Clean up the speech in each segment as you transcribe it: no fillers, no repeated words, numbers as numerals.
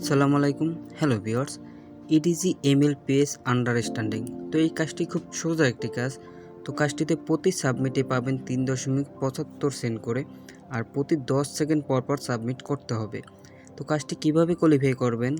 আসসালামু আলাইকুম। Hello viewers, EdgeML page understanding. তো এই কাজটি খুব সোজা একটি কাজ। তো কাজটিতে প্রতি সাবমিটে পাবেন 3.75 সেন্ট করে, আর প্রতি 10 সেকেন্ড পর পর সাবমিট করতে হবে। তো কাজটি কিভাবে কোয়ালিফাই করবেন,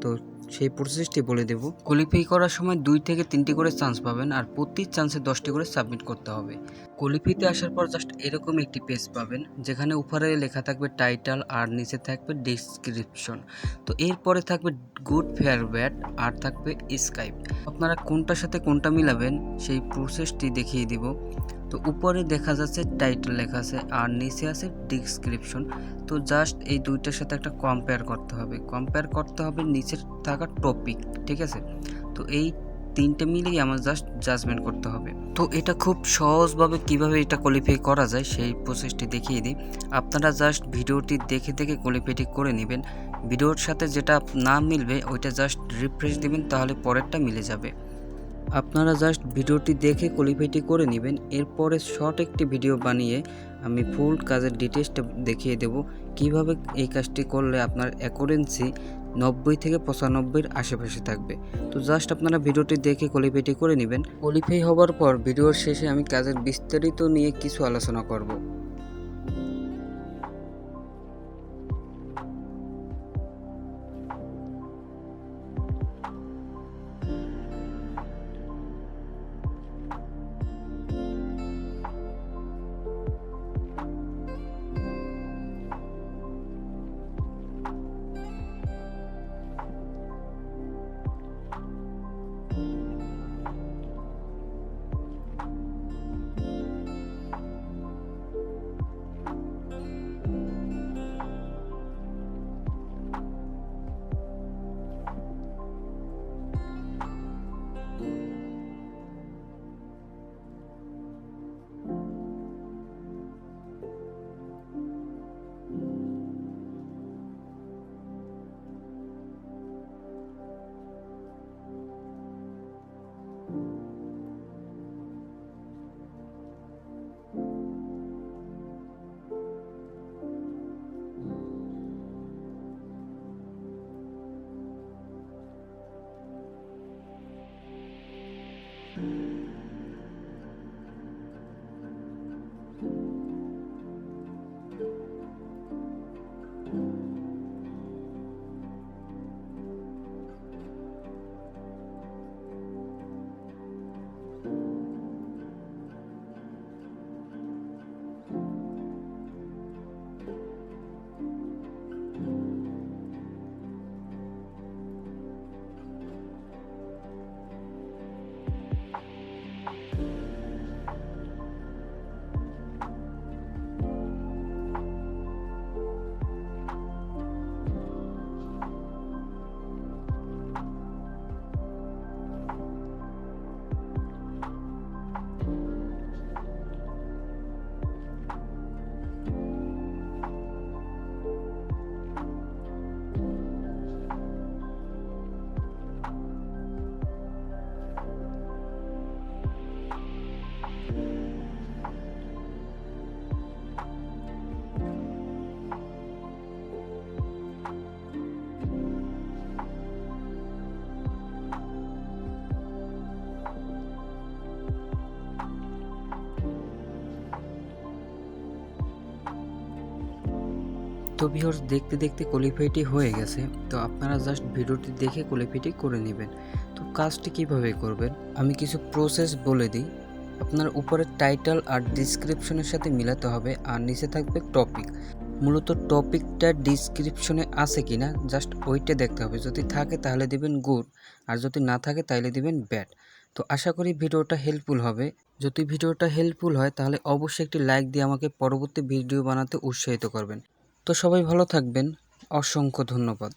তো সেই প্রসেসটি বলে দেব। কোয়ালিফাই করার সময় 2 থেকে 3টি করে চান্স পাবেন, আর প্রতি চান্সে 10টি করে সাবমিট করতে হবে। কোয়ালিফাইতে আসার পর জাস্ট এরকম একটি পেজ পাবেন, যেখানে উপরে লেখা থাকবে টাইটেল আর নিচে থাকবে ডেসক্রিপশন। তো এরপরে থাকবে গুড ফেয়ার ব্যাড আর থাকবে স্কাইপ। আপনারা কোনটার সাথে কোনটা মিলাবেন সেই প্রসেসটি দেখিয়ে দিব। তো উপরে দেখা যাচ্ছে টাইটেল লেখা আছে আর নিচে আছে ডেসক্রিপশন। তো জাস্ট এই দুইটার সাথে একটা কম্পেয়ার করতে হবে নিচের থাকা টপিক, ঠিক আছে। তো এই তিনটে মিলেই আমার জাস্ট জাজমেন্ট করতে হবে। তো এটা খুব সহজভাবে কিভাবে এটা কোয়ালিফাই করা যায় সেই প্রসেসটি দেখিয়ে দিই। আপনারা জাস্ট ভিডিওটি দেখে দেখে কোয়ালিফাইটি করে নেবেন। ভিডিওর সাথে যেটা না মিলবে ওইটা জাস্ট রিফ্রেশ দিবেন, তাহলে পরেরটা মিলে যাবে। আপনারা জাস্ট ভিডিওটি দেখে কোয়ালিফাইটি করে নেবেন। এরপরে শর্ট একটি ভিডিও বানিয়ে আমি ফুল কাজের ডিটেলসটা দেখিয়ে দেব, কিভাবে এই কাজটি করলে আপনার অ্যাকুরেন্সি 90 থেকে 95-এর আশেপাশে থাকবে। তো জাস্ট আপনারা ভিডিওটি দেখে কোয়ালিফাইটি করে নেবেন। কোয়ালিফাই হওয়ার পর ভিডিওর শেষে আমি কাজের বিস্তারিত নিয়ে কিছু আলোচনা করব। তো ভিউয়ার্স, দেখতে দেখতে কোয়ালিফাইটি হয়ে গেছে। তো আপনারা জাস্ট ভিডিওটি দেখে কোয়ালিফাইটি করে নেবেন। তো কাজটি কিভাবে করবেন আমি কিছু প্রসেস বলে দিই। আপনার উপরে টাইটেল আর ডিসক্রিপশনের সাথে মিলাতে হবে, আর নিচে থাকবে টপিক। মূলত টপিকটা ডিসক্রিপশনে আছে কিনা জাস্ট ওইটা দেখতে হবে। যদি থাকে তাহলে দিবেন গুড, আর যদি না থাকে তাহলে দিবেন ব্যাড। তো আশা করি ভিডিওটা হেল্পফুল হবে। যদি ভিডিওটা হেল্পফুল হয় তাহলে অবশ্যই একটি লাইক দিয়ে আমাকে পরবর্তী ভিডিও বানাতে উৎসাহিত করবেন। তো সবাই ভালো থাকবেন। অসংখ্য ধন্যবাদ।